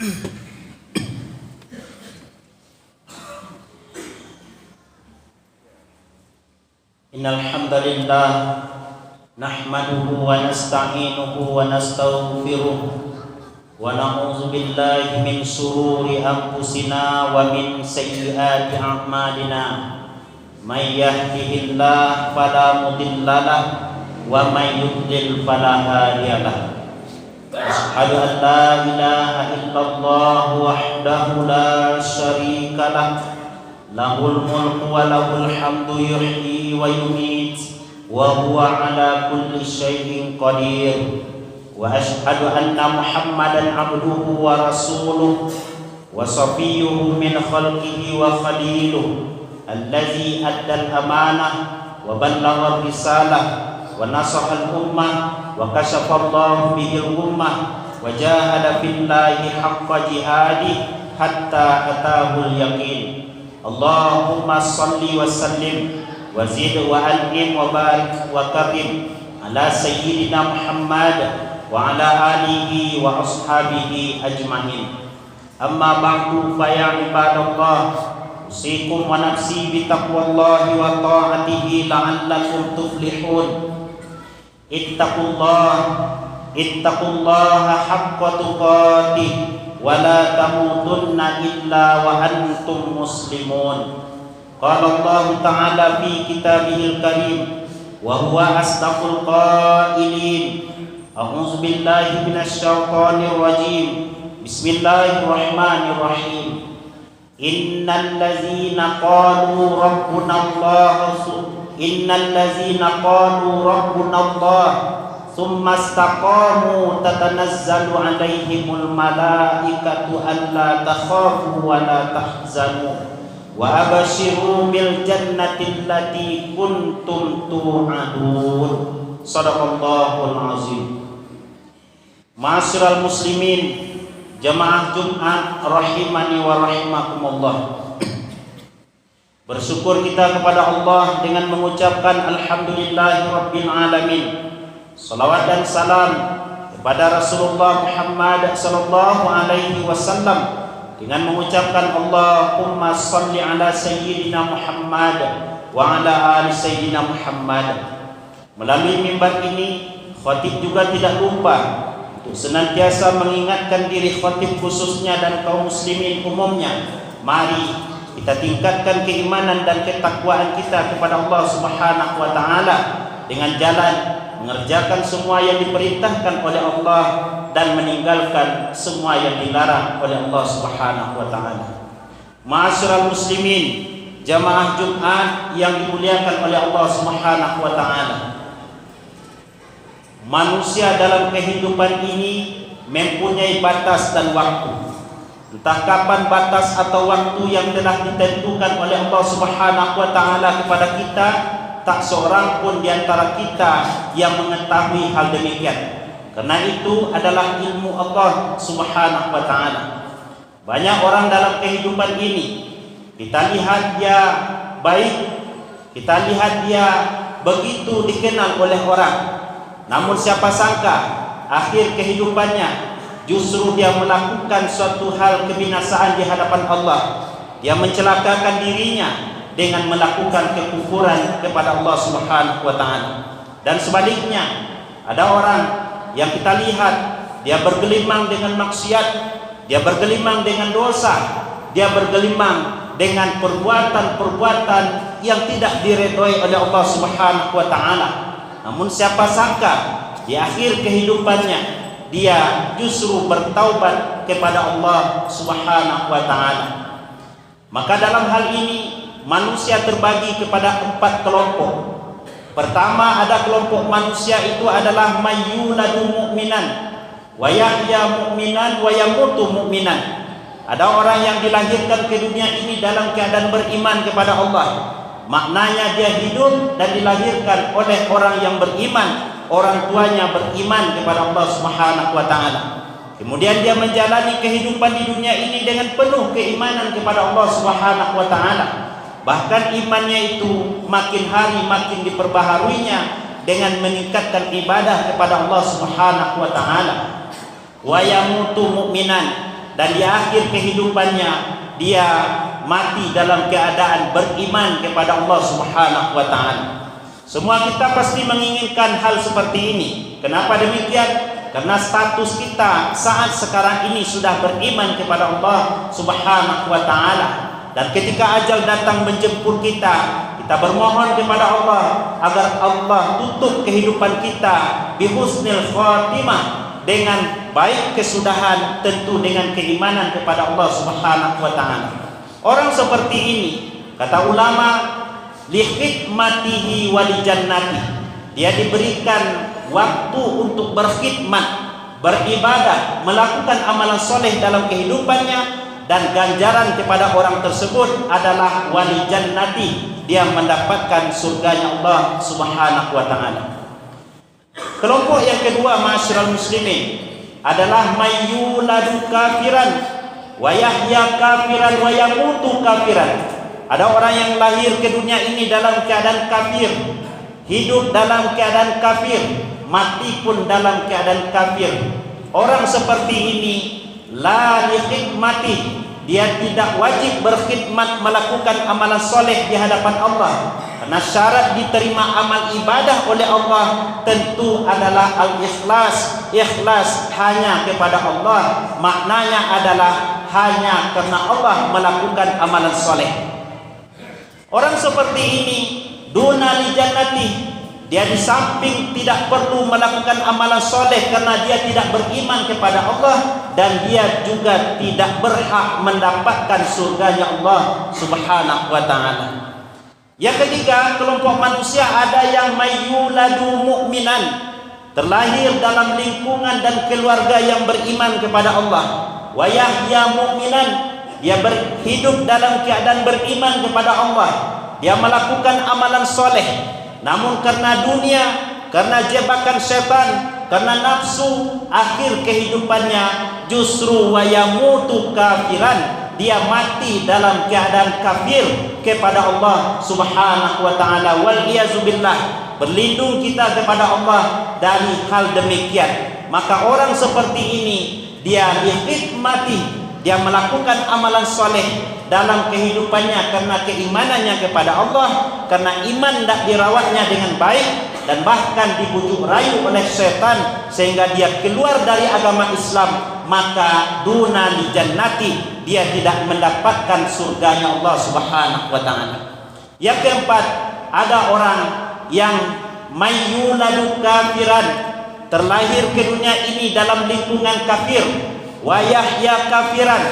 Innal hamdalillah nahmaduhu wa nasta'inuhu wa nastaghfiruh wa na'udzu billahi min shururi anfusina wa min sayyiati a'malina. May yahdihillahu fala mudilla lahu wa may yudlil fala hadiya lahu. Asyhadu an la ilaha illallah wahdahu la syarika lahu, lahul mulku wa lahul hamdu yuhyi wa yumiit wa huwa ala kulli syai'in qadir. Wa asyhadu anna Muhammadan abduhu wa rasuluh wa safiyyuhu min khalqihi wa khaliluh allazi addal amanah wa ballagha risalah wa nasaha al-ummah wa kashafa Allahu bihil ummah wa jahada fillahi haqqa jihadih hatta atahul yaqin. Allahumma salli wa sallim wa zid wa an'im wa barik wa karim ala sayyidina Muhammad wa ala alihi wa ashabihi ajma'in. Amma ba'du, fa ya ibadallah, usikum wa nafsi bi taqwallahi wa ta'atihi la'allakum tuflihun. Ittaqullaha haqqa tuqatih wa la tamutunna illa wa antum muslimun. Qala Allah ta'ala fi kitabihil karim wa huwa asdaqul qailin. A'udzu billahi minasy syaithanir rajim. Bismillahirrahmanirrahim. Innal ladzina qalu rabbuna Allah thumma istaqamu tatanazzalu alaihimul malaikatu alla takhafu wa la tahzanu wa abashiru bil jannati allati kuntum tu'adun. Shadaqallahul azim. Ma'asyiral muslimin, jamaah Jumat rahimani wa rahimakumullah. Bersyukur kita kepada Allah dengan mengucapkan alhamdulillahi rabbil alamin. Salawat dan salam kepada Rasulullah Muhammad sallallahu alaihi wasallam dengan mengucapkan Allahumma salli ala sayyidina Muhammad wa ala ali sayyidina Muhammad. Melalui mimbar ini, khatib juga tidak lupa untuk senantiasa mengingatkan diri khatib khususnya dan kaum muslimin umumnya. Mari kita tingkatkan keimanan dan ketakwaan kita kepada Allah Subhanahu wa taala dengan jalan mengerjakan semua yang diperintahkan oleh Allah dan meninggalkan semua yang dilarang oleh Allah Subhanahu wa taala. Ma'asyiral muslimin, jamaah Jumat yang dimuliakan oleh Allah Subhanahu wa taala. Manusia dalam kehidupan ini mempunyai batas dan waktu. Entah kapan batas atau waktu yang telah ditentukan oleh Allah Subhanahu wa taala kepada kita, tak seorang pun di antara kita yang mengetahui hal demikian. Karena itu adalah ilmu Allah Subhanahu wa taala. Banyak orang dalam kehidupan ini, kita lihat dia baik, kita lihat dia begitu dikenal oleh orang. Namun siapa sangka akhir kehidupannya justru dia melakukan suatu hal kebinasaan di hadapan Allah. Dia mencelakakan dirinya dengan melakukan kekufuran kepada Allah Subhanahu wa taala. Dan sebaliknya, ada orang yang kita lihat dia bergelimang dengan maksiat, dia bergelimang dengan dosa, dia bergelimang dengan perbuatan-perbuatan yang tidak diredhoi oleh Allah Subhanahu wa taala. Namun siapa sangka di akhir kehidupannya dia justru bertaubat kepada Allah Subhanahu wa taala. Maka dalam hal ini manusia terbagi kepada 4 kelompok. Pertama, ada kelompok manusia itu adalah mayyuladu mu'minan wa yahya mu'minan wa yamutu mu'minan. Ada orang yang dilahirkan ke dunia ini dalam keadaan beriman kepada Allah. Maknanya dia hidup dan dilahirkan oleh orang yang beriman, orang tuanya beriman kepada Allah Subhanahu wa taala. Kemudian dia menjalani kehidupan di dunia ini dengan penuh keimanan kepada Allah Subhanahu wa taala. Bahkan imannya itu makin hari makin diperbaharuinya dengan meningkatkan ibadah kepada Allah Subhanahu wa taala. Wa yamutu mu'minan, dan di akhir kehidupannya dia mati dalam keadaan beriman kepada Allah Subhanahu wa taala. Semua kita pasti menginginkan hal seperti ini. Kenapa demikian? Karena status kita saat sekarang ini sudah beriman kepada Allah Subhanahu wa taala. Dan ketika ajal datang menjemput kita, kita bermohon kepada Allah agar Allah tutup kehidupan kita bihusnil khatimah, dengan baik kesudahan, tentu dengan keimanan kepada Allah Subhanahu wa taala. Orang seperti ini, kata ulama, li khidmatihi wa li jannati, dia diberikan waktu untuk berkhidmat, beribadah, melakukan amalan soleh dalam kehidupannya, dan ganjaran kepada orang tersebut adalah wali jannati, dia mendapatkan surganya Allah Subhanahu wa taala. Kelompok yang kedua, ma'asyiral muslimin, adalah mayyuladu kafiran wa yahya kafiran wa yamutu kafiran. Ada orang yang lahir ke dunia ini dalam keadaan kafir, hidup dalam keadaan kafir, mati pun dalam keadaan kafir. Orang seperti ini la likhidmati, dia tidak wajib berkhidmat melakukan amalan soleh di hadapan Allah. Karena syarat diterima amal ibadah oleh Allah tentu adalah al-ikhlas. Ikhlas hanya kepada Allah, maknanya adalah hanya karena Allah melakukan amalan soleh. Orang seperti ini duna li jannati, dia di samping tidak perlu melakukan amalan soleh karena dia tidak beriman kepada Allah, dan dia juga tidak berhak mendapatkan surganya Allah Subhanahu wa taala. Yang ketiga, kelompok manusia ada yang mayyuladu mu'minan, terlahir dalam lingkungan dan keluarga yang beriman kepada Allah. Wa yahya mu'minan, dia hidup dalam keadaan beriman kepada Allah. Dia melakukan amalan soleh, namun karena dunia, karena jebakan setan, karena nafsu, akhir kehidupannya justru wa yamutu kafiran, dia mati dalam keadaan kafir kepada Allah Subhanahu wa taala. Wal iyazubillah, berlindung kita kepada Allah dari hal demikian. Maka orang seperti ini dia dikhidmati, dia melakukan amalan soleh dalam kehidupannya karena keimanannya kepada Allah, karena iman tidak dirawatnya dengan baik, dan bahkan dibujuk rayu oleh setan sehingga dia keluar dari agama Islam, maka duna li jannati, dia tidak mendapatkan surganya Allah Subhanahu wa taala. Yang keempat, ada orang yang mayyuladu kafiran, terlahir ke dunia ini dalam lingkungan kafir, wa yahya kafiran,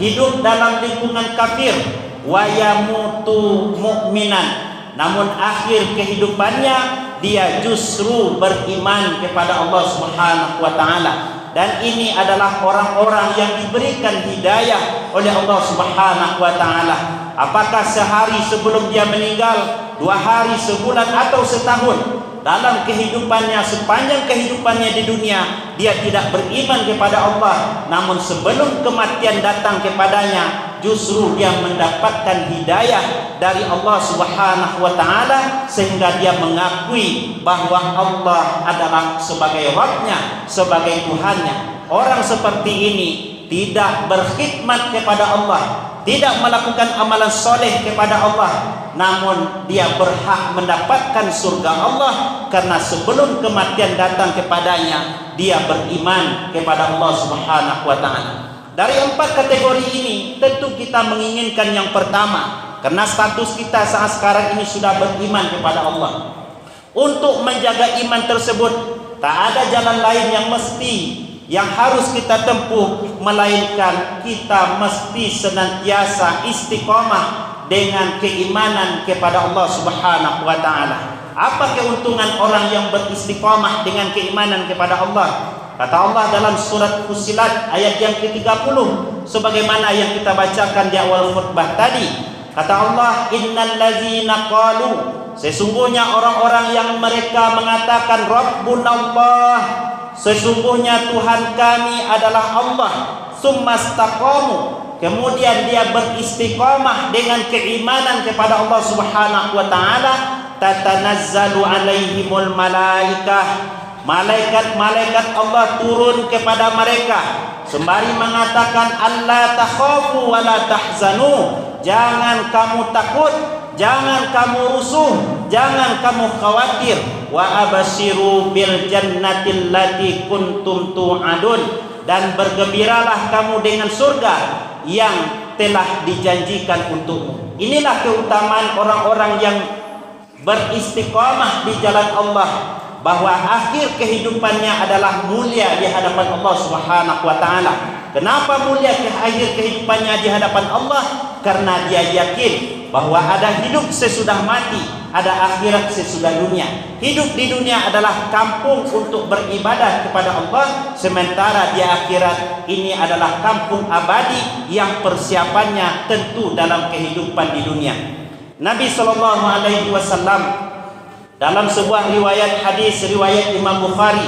hidup dalam lingkungan kafir, wa yamutu mu'minan, namun akhir kehidupannya dia justru beriman kepada Allah Subhanahu wa taala. Dan ini adalah orang-orang yang diberikan hidayah oleh Allah Subhanahu wa taala. Apakah sehari sebelum dia meninggal, 2 hari, sebulan, atau setahun, dalam kehidupannya, sepanjang kehidupannya di dunia, dia tidak beriman kepada Allah, namun sebelum kematian datang kepadanya, justru dia mendapatkan hidayah dari Allah Subhanahu wa taala, sehingga dia mengakui bahwa Allah adalah sebagai Rabb-Nya, sebagai Tuhannya. Orang seperti ini tidak berkhidmat kepada Allah, tidak melakukan amalan soleh kepada Allah, namun dia berhak mendapatkan surga Allah karena sebelum kematian datang kepadanya, dia beriman kepada Allah Subhanahu wa taala. Dari 4 kategori ini tentu kita menginginkan yang pertama, karena status kita saat sekarang ini sudah beriman kepada Allah. Untuk menjaga iman tersebut, tak ada jalan lain yang harus kita tempuh, melainkan kita mesti senantiasa istiqomah dengan keimanan kepada Allah Subhanahu wa taala. Apa keuntungan orang yang beristiqomah dengan keimanan kepada Allah? Kata Allah dalam surat Fussilat ayat yang ke-30, sebagaimana yang kita bacakan di awal khutbah tadi. Kata Allah, innal ladzina qalu, sesungguhnya orang-orang yang mereka mengatakan Rabbunallah, sesungguhnya Tuhan kami adalah Allah, summastaqamu, kemudian dia beristiqamah dengan keimanan kepada Allah Subhanahu wa taala, tatanazzalu alaihimul malaikah, malaikat-malaikat Allah turun kepada mereka sembari mengatakan, Allah takhafu wa la tahzanu, jangan kamu takut, jangan kamu rusuh, jangan kamu khawatir, wa abashiru bil jannatil lati kuntum tu'adun, dan bergembiralah kamu dengan surga yang telah dijanjikan untukmu. Inilah keutamaan orang-orang yang beristiqamah di jalan Allah, bahwa akhir kehidupannya adalah mulia di hadapan Allah Subhanahu wa taala. Kenapa mulia akhir kehidupannya di hadapan Allah? Karena dia yakin bahwa ada hidup sesudah mati, ada akhirat sesudah dunia. Hidup di dunia adalah kampung untuk beribadah kepada Allah, sementara di akhirat ini adalah kampung abadi yang persiapannya tentu dalam kehidupan di dunia. Nabi sallallahu alaihi wasallam dalam sebuah riwayat hadis riwayat Imam Bukhari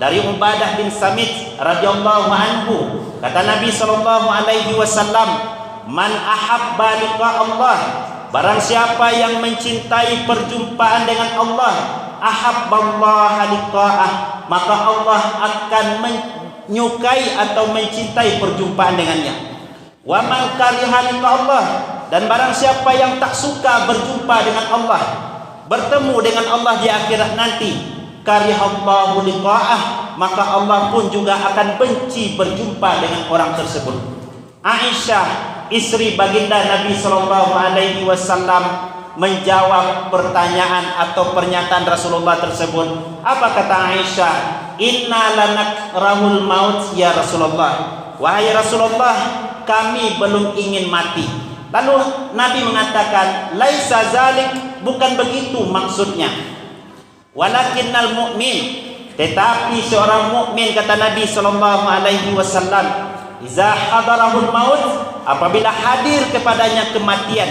dari Ubadah bin Samit radhiyallahu anhu, kata Nabi sallallahu alaihi wasallam, man ahabba liqa Allah, barang siapa yang mencintai perjumpaan dengan Allah, ahabballaha liqa'ah, maka Allah akan menyukai atau mencintai perjumpaan dengannya. Wa man kariha liqa Allah, dan barang siapa yang tak suka berjumpa dengan Allah, bertemu dengan Allah di akhirat nanti, karihallahu liqa'ah, maka Allah pun juga akan benci berjumpa dengan orang tersebut. Aisyah, istri baginda Nabi sallallahu alaihi wasallam, menjawab pertanyaan atau pernyataan Rasulullah tersebut. Apa kata Aisyah? Inna lanakrahul maut ya Rasulullah. Wahai Rasulullah, kami belum ingin mati. Lalu Nabi mengatakan, laisa zalik, bukan begitu maksudnya. Walakinnal mu'min, tetapi seorang mukmin, kata Nabi sallallahu alaihi wasallam, iza hadarahul maut, apabila hadir kepadanya kematian,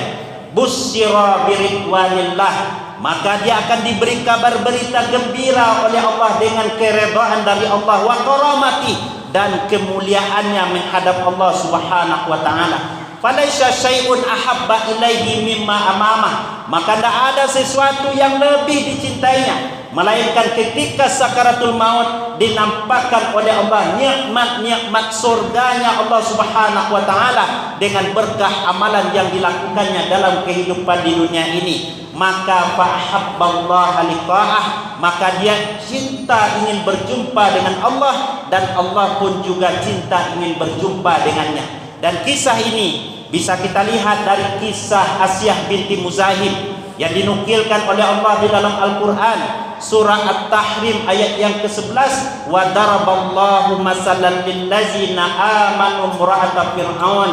busyira biridwanillah, maka dia akan diberi kabar berita gembira oleh Allah dengan keredaan dari Allah, wa karamati, dan kemuliaannya menghadap Allah Subhanahu wa taala. Falaisha syai'un ahabba ilaihi mimma amamah, maka tidak ada sesuatu yang lebih dicintainya melainkan ketika sakaratul maut dinampakkan oleh Allah nikmat-nikmat surganya Allah Subhanahu wa taala dengan berkah amalan yang dilakukannya dalam kehidupan di dunia ini. Maka fa'habballaha liqa'ah, maka dia cinta ingin berjumpa dengan Allah, dan Allah pun juga cinta ingin berjumpa dengannya. Dan kisah ini bisa kita lihat dari kisah Asyah binti Muzahim yang dinukilkan oleh Allah di dalam Al-Quran, surah At-Tahrim ayat yang ke-11, wa daraballahu masalan lillazina amanu imra'ata fir'aun,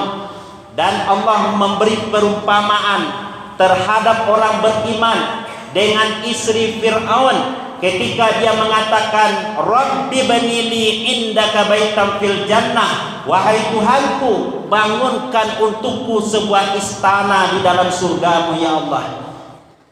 dan Allah memberi perumpamaan terhadap orang beriman dengan istri Fir'aun ketika dia mengatakan, Rabbi banili indaka baitam fil jannah, wahai Tuhanku, bangunkan untukku sebuah istana di dalam surgamu ya Allah.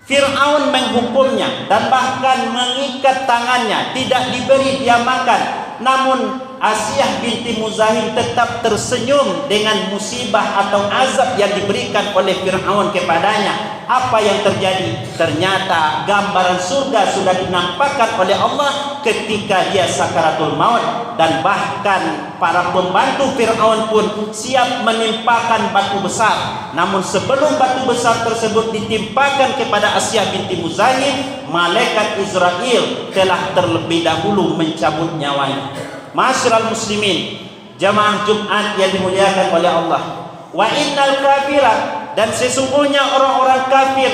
Fir'aun menghukumnya dan bahkan mengikat tangannya, tidak diberi dia makan. Namun Asyah binti Muzahim tetap tersenyum dengan musibah atau azab yang diberikan oleh Fir'aun kepadanya. Apa yang terjadi? Ternyata gambaran surga sudah dinampakkan oleh Allah ketika dia sakaratul maut, dan bahkan para pembantu Fir'aun pun siap menimpakan batu besar. Namun sebelum batu besar tersebut ditimpakan kepada Asyah binti Muzahim, malaikat Israel telah terlebih dahulu mencabut nyawanya. Masyarul muslimin, jamaah Jumat yang dimuliakan oleh Allah, wa innal kafira, dan sesungguhnya orang-orang kafir,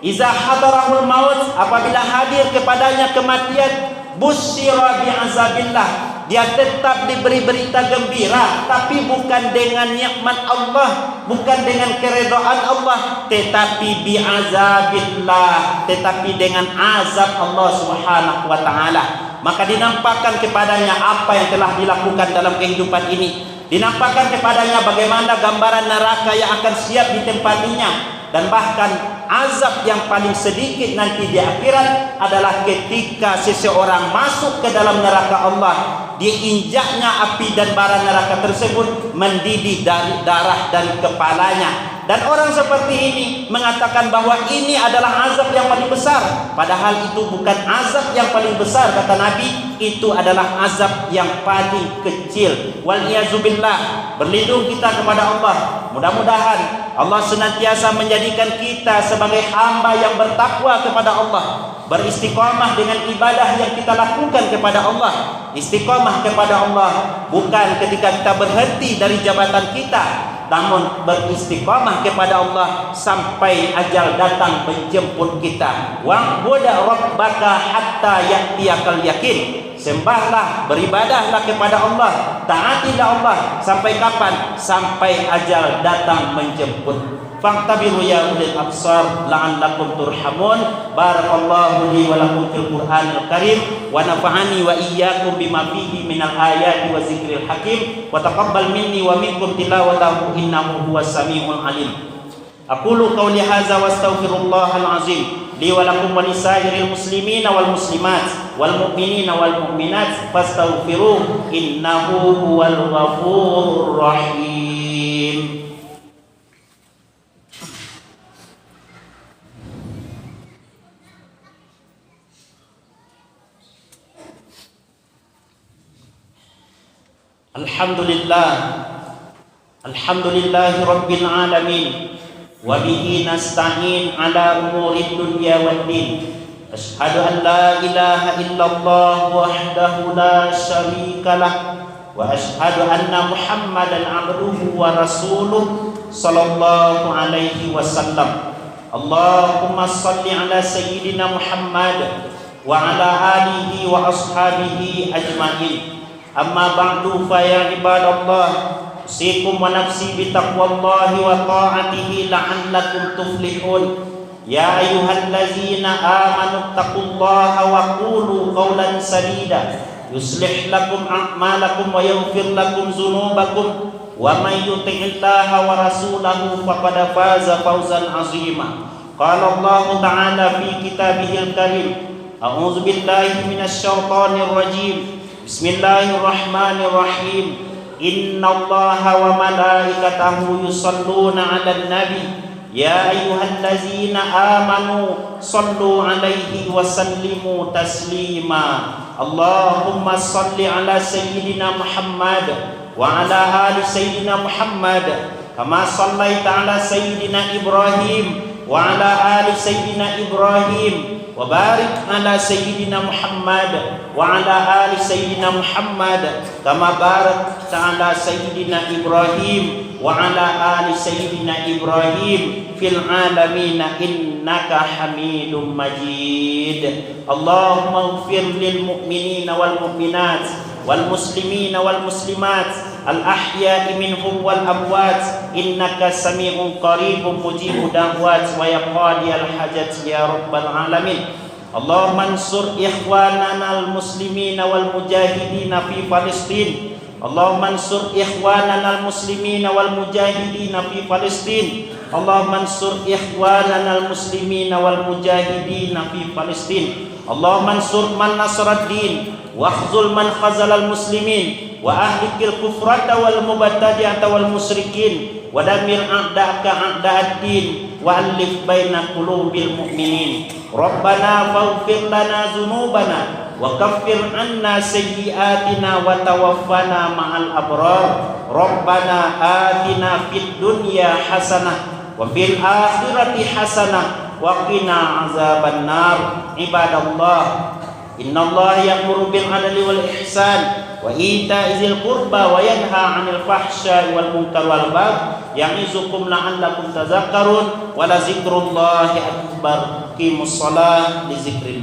iza hadarahul maut, apabila hadir kepadanya kematian, busyira bi'azabillah, dia tetap diberi berita gembira, tapi bukan dengan nikmat Allah, bukan dengan keredaan Allah, tetapi bi'azabillah, tetapi dengan azab Allah Subhanahu wa taala. Maka dinampakkan kepadanya apa yang telah dilakukan dalam kehidupan ini, dinampakkan kepadanya bagaimana gambaran neraka yang akan siap ditempatinya, dan bahkan azab yang paling sedikit nanti di akhirat adalah ketika seseorang masuk ke dalam neraka Allah, diinjaknya api dan bara neraka tersebut mendidih dari darah dari kepalanya, Dan orang seperti ini mengatakan bahwa ini adalah azab yang paling besar. Padahal itu bukan azab yang paling besar, kata Nabi. Itu adalah azab yang paling kecil. Waliyazubillah. Berlindung kita kepada Allah. Mudah-mudahan Allah senantiasa menjadikan kita sebagai hamba yang bertakwa kepada Allah, beristiqamah dengan ibadah yang kita lakukan kepada Allah. Istiqamah kepada Allah bukan ketika kita berhenti dari jabatan kita, namun beristiqamah kepada Allah sampai ajal datang menjemput kita. Wa'bud rabbaka hatta ya'tiyakal yakin. Sembahlah, beribadahlah kepada Allah, taatilah Allah sampai kapan? Sampai ajal datang menjemput. Fa'tabiru ya ulil absar la'allakum turhamun. Barakallahu li wa lakum fil Qur'anil Karim wa nafa'ani wa iyyakum bima fihi minal ayati wa zikril hakim wa taqabbal minni wa minkum tilawatahu innahu huwas samiul alim. Aqulu qawli hadza wa astaghfirullahal azim li wa lakum wa lisairil muslimina wal muslimat wal mu'minina wal mu'minat fastaghfiruh innahu huwal ghafurur rahim. Alhamdulillahi rabbil alamin wa bihi nasta'in ala umurid dunya waddin. Asyhadu an la ilaha illallah wahdahu la syarika lah wa asyhadu anna Muhammadan abduhu wa rasuluh sallallahu alaihi wasallam. Allahumma shalli ala sayyidina Muhammad wa ala alihi wa ashabihi ajma'in. Amma ba'du fa ya ibadallah, usikum wa nafsi bi taqwallahi wa ta'atihi la'allakum tuflihun. Ya ayyuhallazina amanu taqullaha wa qulu qawlan sadida yuslih lakum a'malakum wa yaghfir lakum dzunubakum wa may yuti'illaha wa rasulahu faqad faza fawzan 'azima. Qala Allah ta'ala fi kitabihil karim, a'udzu billahi minasy syaithanir rajim. Bismillahirrahmanirrahim. Innallaha wa malaikatahu yusholluna 'alan nabi. Ya ayyuhallazina amanu shallu 'alaihi wa sallimu taslima. Allahumma shalli 'ala sayyidina Muhammad wa 'ala ali sayyidina Muhammad kama shallaita 'ala sayyidina Ibrahim wa 'ala ali sayyidina Ibrahim wa barik 'ala sayyidina Muhammad wa 'ala ali sayyidina Muhammad kama barakta 'ala sayyidina Ibrahim wa 'ala ali sayyidina Ibrahim fil 'alamin innaka Hamidum Majid. Allahumma ighfir lil mu'minina wal mu'minat wal muslimina wal muslimat al ahya'i minhum wal amwat innaka sami'un qaribun mujibu da'wat wa yaqdi al hajat ya rabbal alamin. Allahumma ansur ikhwanana al muslimina wal mujahidina fi Palestin. Allahumma ansur ikhwanana al muslimina wal mujahidina fi Palestin. Allahumma ansur ikhwanana al muslimina wal mujahidina fi Palestin. Allahumma ansur man nasara ad-din wa khzul man khazala al muslimin wa ahlikil kufrata wal mubtadi'ata wal musyrikin wa damir a'da'aka a'da'ad-din wa alif baina qulubil mu'minin. Rabbana faghfir lana dzunubana wa kaffir 'anna sayyi'atina wa tawaffana ma'al abrar. Rabbana atina fid dunya hasanah wa fil akhirati hasanah wa qina azaban nar. Ibadallah, innallaha ya'muru bil 'adli wal ihsan wa ita'i dzil qurba wa yanha 'anil fahsya'i wal munkar wal baghi ya'izukum la'allakum tadhakkarun wa la dzikrullahi akbar. Qimus shalah li dzikrillah.